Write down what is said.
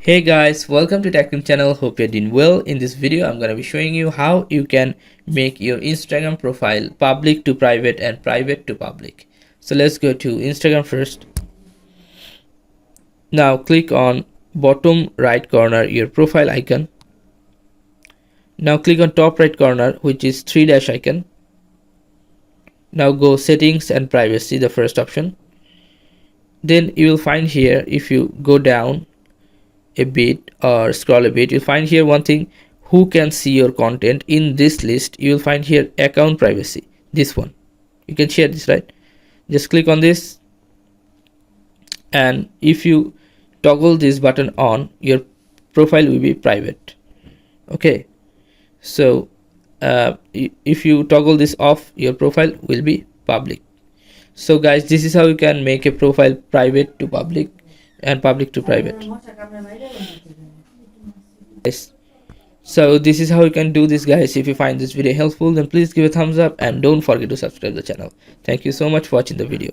Hey guys, welcome to TechCream channel. Hope you're doing well. In this video, I'm gonna be showing you how you can make your Instagram profile public to private and private to public. So let's go to Instagram first. Now click on bottom right corner your profile icon. Now click on top right corner, which is three dash icon. Now go settings and privacy, the first option. Then you will find here, if you go down a bit or scroll a bit, you'll find here one thing: who can see your content. In this list you will find here account privacy, this one. You can share this, right? Just click on this, and if you toggle this button on, your profile will be private. Okay, so if you toggle this off, your profile will be public. So guys, this is how you can make a profile private to public and public to private. Yes. So this is how you can do this, guys. If you find this video helpful, then please give a thumbs up and don't forget to subscribe the channel. Thank you so much for watching the video.